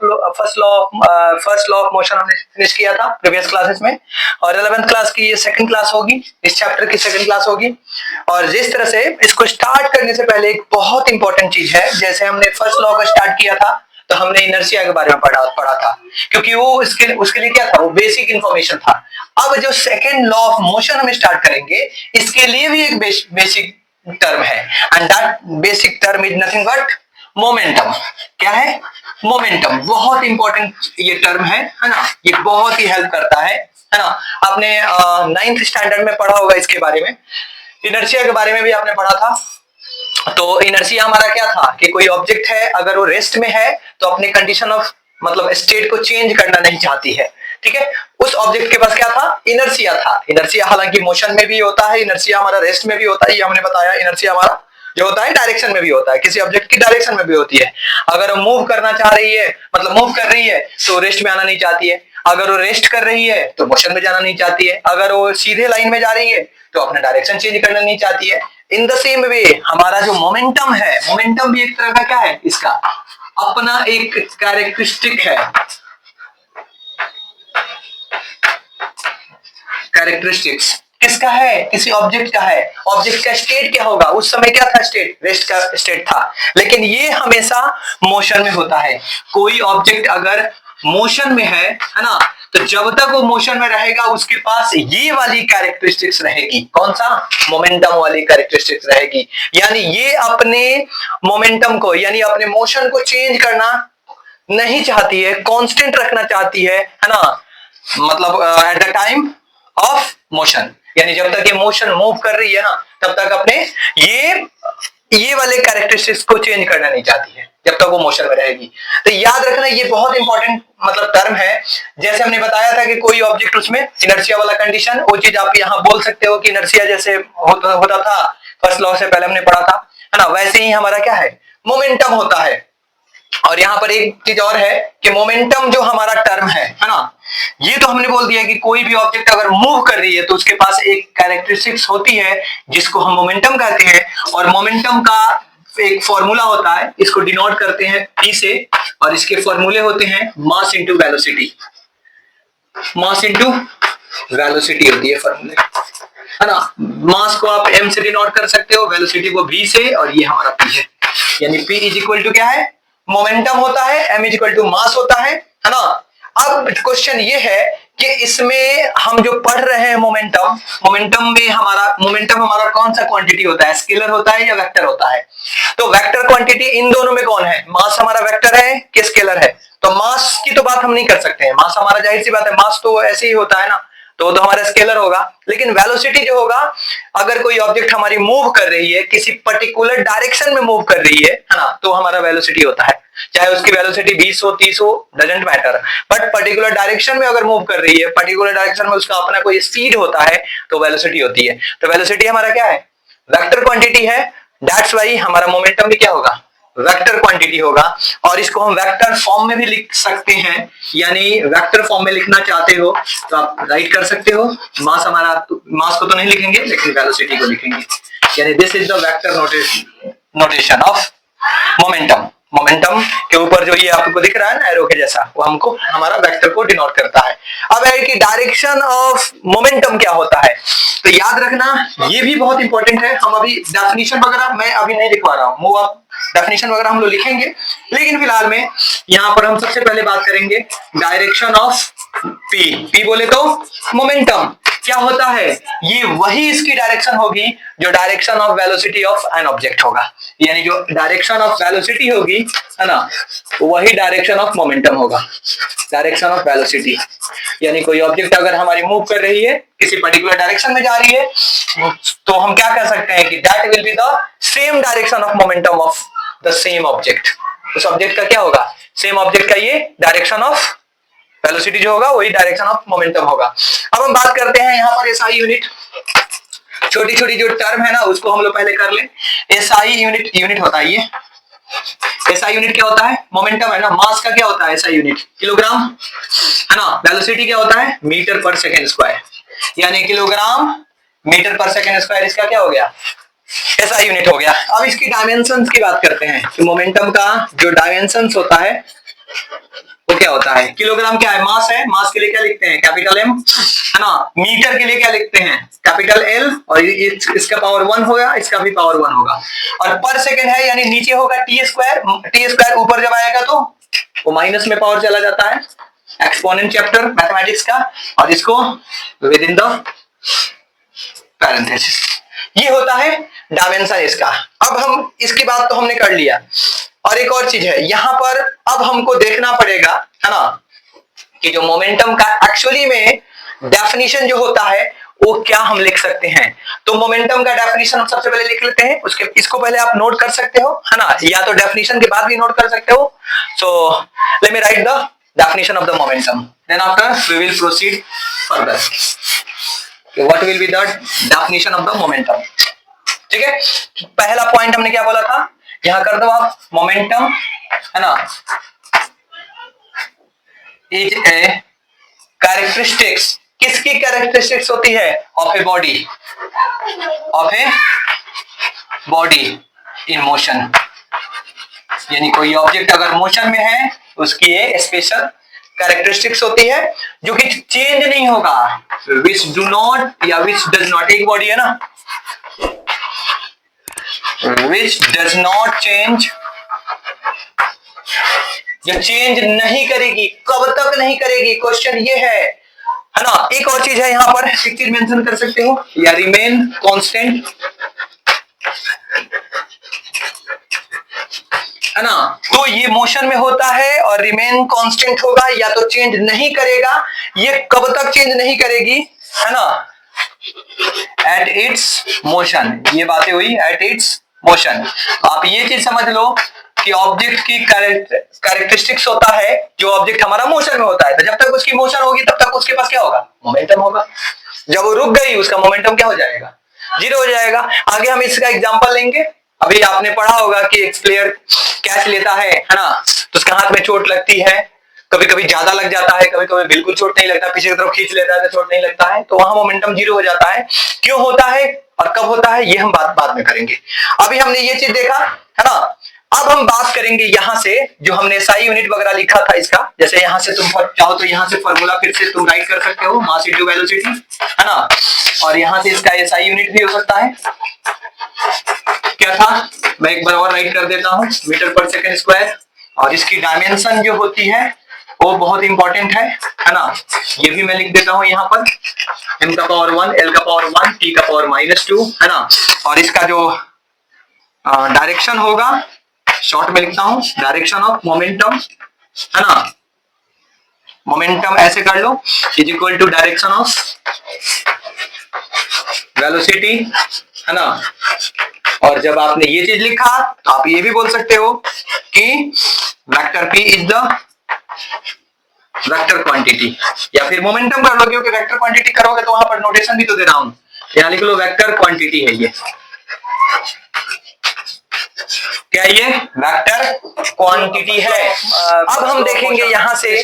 First law of motion हमने finish किया था प्रीवियस क्लासेस में, और 11th क्लास की ये सेकंड क्लास होगी, इस चैप्टर की सेकंड क्लास होगी। और जिस तरह से इसको स्टार्ट करने से पहले एक बहुत इंपॉर्टेंट चीज है, जैसे हमने फर्स्ट लॉ का स्टार्ट किया था तो हमने इनर्शिया के बारे में पढ़ा था, क्योंकि वो उसके लिए क्या था, वो बेसिक इंफॉर्मेशन था। अब जो सेकंड लॉ ऑफ मोशन हम स्टार्ट करेंगे, इसके लिए भी एक बेसिक टर्म है, and that basic term is nothing but momentum. क्या है? मोमेंटम। बहुत इंपॉर्टेंट ये टर्म है ना, ये बहुत ही हेल्प करता है ना। आपने 9th स्टैंडर्ड में पढ़ा होगा इसके बारे में, इनर्शिया के बारे में भी आपने पढ़ा था। तो इनर्शिया हमारा क्या था कि कोई ऑब्जेक्ट है, अगर वो रेस्ट में है तो अपने कंडीशन ऑफ मतलब स्टेट को चेंज करना नहीं चाहती है, ठीक है। उस ऑब्जेक्ट के पास क्या था? इनर्शिया था। इनर्शिया हालांकि मोशन में भी होता है, इनर्शिया हमारा रेस्ट में भी होता है, ये हमने बताया। इनर्शिया हमारा जो होता है डायरेक्शन में भी होता है, किसी ऑब्जेक्ट की डायरेक्शन में भी होती है। अगर वो मूव करना चाह रही है, मतलब मूव कर रही है, तो रेस्ट में आना नहीं चाहती है। अगर वो रेस्ट कर रही है तो मोशन में जाना नहीं चाहती है। अगर वो सीधे लाइन में जा रही है तो अपना डायरेक्शन चेंज करना नहीं चाहती है। इन द सेम वे हमारा जो मोमेंटम है, मोमेंटम भी एक तरह का क्या है, इसका अपना एक कैरेक्टरिस्टिक है। कैरेक्टरिस्टिक्स किसका है? किसी ऑब्जेक्ट का है। ऑब्जेक्ट का स्टेट क्या होगा? उस समय क्या था? स्टेट, रेस्ट का स्टेट था। लेकिन ये हमेशा मोशन में होता है। कोई ऑब्जेक्ट अगर मोशन में है ना, तो जब तक वो मोशन में रहेगा उसके पास ये वाली कैरेक्टरिस्टिक्स रहेगी। कौन सा? मोमेंटम वाली कैरेक्टरिस्टिक्स रहेगी। यानी ये अपने मोमेंटम को, यानी अपने मोशन को चेंज करना नहीं चाहती है, कांस्टेंट रखना चाहती है ना। मतलब at the time of motion, यानी जब तक ये मोशन मूव कर रही है ना, तब तक अपने ये वाले कैरेक्टरिस्टिक्स को चेंज करना नहीं चाहती है, जब तक वो मोशन में रहेगी। तो याद रखना, ये बहुत इंपॉर्टेंट मतलब टर्म है। जैसे हमने बताया था कि कोई ऑब्जेक्ट, उसमें इनर्शिया वाला कंडीशन, वो चीज आप यहाँ बोल सकते हो कि इनर्शिया जैसे होता था फर्स्ट लॉ से पहले हमने पढ़ा था, है ना, वैसे ही हमारा क्या है? मोमेंटम होता है। और यहाँ पर एक चीज और है कि मोमेंटम जो हमारा टर्म है ना, ये तो हमने बोल दिया कि कोई भी ऑब्जेक्ट अगर मूव कर रही है तो उसके पास एक कैरेक्टरिस्टिक्स होती है जिसको हम मोमेंटम कहते हैं। और मोमेंटम का एक फॉर्मूला होता है, इसको डिनोट करते हैं P से, और इसके फॉर्मूले होते हैं mass into velocity. Mass into velocity होती है फॉर्मूले, है ना। मास को आप m से डिनोट कर सकते हो, वेलोसिटी को v से, और ये हमारा P है। यानी P इज इक्वल टू क्या है? मोमेंटम होता है, m is equal to mass होता है ना। अब क्वेश्चन ये है कि इसमें हम जो पढ़ रहे हैं मोमेंटम, मोमेंटम हमारा कौन सा क्वांटिटी होता है? स्केलर होता है या वेक्टर होता है? तो वेक्टर क्वांटिटी इन दोनों में कौन है? मास हमारा वेक्टर है कि स्केलर है? तो मास की तो बात हम नहीं कर सकते हैं, मास हमारा जाहिर सी बात है, मास तो ऐसे ही होता है ना, तो हमारा स्केलर होगा। लेकिन वेलोसिटी जो होगा, अगर कोई ऑब्जेक्ट हमारी मूव कर रही है, किसी पर्टिकुलर डायरेक्शन में मूव कर रही है ना, तो हमारा वेलोसिटी होता है। चाहे उसकी वेलोसिटी 20 हो, 30 हो, doesn't matter, but particular direction में अगर मूव कर रही है, पर्टिकुलर डायरेक्शन में उसका अपना कोई स्पीड होता है, तो वेलोसिटी होती है। तो वेलोसिटी हमारा क्या है? वेक्टर क्वांटिटी है। दैट्स वाई हमारा मोमेंटम भी क्या होगा? वेक्टर क्वांटिटी होगा। और इसको हम वेक्टर फॉर्म में भी लिख सकते हैं, यानी वेक्टर फॉर्म में लिखना चाहते हो तो आप राइट कर सकते हो। मास मास को तो नहीं लिखेंगे, लेकिन वेलोसिटी को लिखेंगे। यानी this is the vector notation of momentum. Momentum के ऊपर जो ये आपको दिख रहा है ना एरो के जैसा, वो हमको हमारा वेक्टर को डिनोट करता है। अब है कि डायरेक्शन ऑफ मोमेंटम क्या होता है, तो याद रखना ये भी बहुत इंपॉर्टेंट है। हम अभी डेफिनेशन वगैरह मैं अभी नहीं लिखवा रहा हूँ, वो डेफिनेशन वगैरह हम लोग लिखेंगे, लेकिन फिलहाल में यहाँ पर हम सबसे पहले बात करेंगे डायरेक्शन ऑफ पी बोले तो मोमेंटम क्या होता है? ये वही इसकी डायरेक्शन होगी जो direction of velocity of an object होगा। यानी जो डायरेक्शन ऑफ वेलोसिटी होगी, है ना, वही डायरेक्शन ऑफ मोमेंटम होगा। डायरेक्शन ऑफ वेलोसिटी यानी कोई ऑब्जेक्ट अगर हमारी मूव कर रही है, किसी पर्टिकुलर डायरेक्शन में जा रही है, तो हम क्या कह सकते हैं कि that will be the same direction of momentum of the same object. उस ऑब्जेक्ट का क्या होगा? सेम ऑब्जेक्ट का ये डायरेक्शन ऑफ वेलोसिटी जो होगा वही डायरेक्शन ऑफ मोमेंटम होगा। अब हम बात करते हैं यहाँ पर एसआई यूनिट। छोटी छोटी जो टर्म है ना, उसको हम लोग पहले कर ले। एसआई यूनिट होता है ये। एसआई यूनिट क्या होता है? मोमेंटम है ना। मास का क्या होता है? एसआई यूनिट किलोग्राम, है ना। वेलोसिटी क्या होता है? मीटर पर सेकेंड स्क्वायर, यानी किलोग्राम मीटर पर सेकेंड स्क्वायर। इसका क्या हो गया? एसआई यूनिट हो गया। अब इसकी डायमेंशंस की बात करते हैं कि मोमेंटम का जो डायमेंशंस होता है होता है, किलोग्राम क्या है, मास है, मास के लिए क्या लिखते हैं, कैपिटल एम, है ना। मीटर के लिए क्या लिखते हैं, कैपिटल एल, और इसका पावर 1 होगा, इसका भी पावर 1 होगा। और पर सेकेंड है, यानी नीचे होगा टी स्क्वायर, ऊपर जब आएगा तो वो माइनस में पावर चला जाता है, एक्सपोनेंट चैप्टर मैथमेटिक्स का, और इसको विद इन द पैरेंथेसिस। ये होता है डायमेंशन इसका। अब हम इसकी बात तो हमने कर लिया, और एक और चीज है यहां पर, अब हमको देखना पड़ेगा, है ना, कि जो मोमेंटम का एक्चुअली में डेफिनेशन जो होता है वो क्या हम लिख सकते हैं। तो मोमेंटम का डेफिनेशन हम सबसे पहले लिख लेते हैं, उसके इसको पहले आप नोट कर सकते हो, है ना, या तो डेफिनेशन के बाद भी नोट कर सकते हो। So let me write the definition of the momentum, then after we will proceed further. What will be the definition of the momentum. ठीक है, पहला पॉइंट हमने क्या बोला था, यहां कर दो आप, मोमेंटम, है ना, इज ए कैरेक्टरिस्टिक्स, किसकी कैरेक्टरिस्टिक्स होती है, of a body, of a body in motion, यानी कोई ऑब्जेक्ट अगर मोशन में है उसकी ये स्पेशल कैरेक्टरिस्टिक्स होती है जो कि चेंज नहीं होगा, विच डू नॉट या विच डज नॉट, एक बॉडी है ना, विच डज नॉट चेंज, जो चेंज नहीं करेगी, कब तक नहीं करेगी, क्वेश्चन ये है ना। एक और चीज है यहां पर, एक चीज मेंशन कर सकते हो, या रिमेन कांस्टेंट, है ना। तो ये मोशन में होता है और रिमेन कांस्टेंट होगा, या तो चेंज नहीं करेगा, ये कब तक चेंज नहीं करेगी, है ना, एट इट्स मोशन, ये बातें हुई एट इट्स मोशन। आप ये चीज समझ लो कि ऑब्जेक्ट की कैरेक्टरिस्टिक्स होता है, जो ऑब्जेक्ट हमारा मोशन में होता है, तो जब तक उसकी मोशन होगी तब तक उसके पास क्या होगा, मोमेंटम होगा। जब वो रुक गई उसका मोमेंटम क्या हो जाएगा, जीरो हो जाएगा। आगे हम इसका एग्जांपल लेंगे। अभी आपने पढ़ा होगा कि एक प्लेयर कैच लेता है ना, तो उसके हाथ में चोट लगती है, कभी कभी ज्यादा लग जाता है, कभी कभी बिल्कुल चोट नहीं लगता, पीछे की तरफ खींच लेता है तो चोट नहीं लगता है, तो वहां मोमेंटम जीरो हो जाता है। क्यों होता है और कब होता है ये हम बाद में करेंगे। अभी हमने ये चीज देखा, है ना। अब हम बात करेंगे यहां से, जो हमने SI यूनिट वगैरह लिखा था इसका, जैसे यहां से तुम चाहो तो यहां से फॉर्मूला फिर से तुम राइट कर सकते हो, मास इनटू वेलोसिटी, है ना, और यहां से इसका SI यूनिट भी हो सकता है। क्या था, मैं एक बार और राइट कर देता हूं, मीटर पर सेकंड स्क्वायर, और इसकी डायमेंशन जो होती है वो बहुत इंपॉर्टेंट है ना। ये भी मैं लिख देता हूं यहाँ पर, m का पावर 1, l का पावर 1, t का पावर -2, है ना। और इसका जो डायरेक्शन होगा, शॉर्ट में लिखता हूं, डायरेक्शन ऑफ मोमेंटम, है ना, मोमेंटम ऐसे कर लो, is equal to direction of velocity, है ना। और जब आपने ये चीज लिखा तो आप ये भी बोल सकते हो कि vector p is the vector quantity, या फिर मोमेंटम कर लो, क्योंकि वेक्टर क्वांटिटी करोगे तो वहां पर नोटेशन भी तो दे रहा हूं, यहां लिख लो वेक्टर क्वांटिटी है ये, क्या ये वेक्टर क्वांटिटी है। अब हम देखेंगे यहां से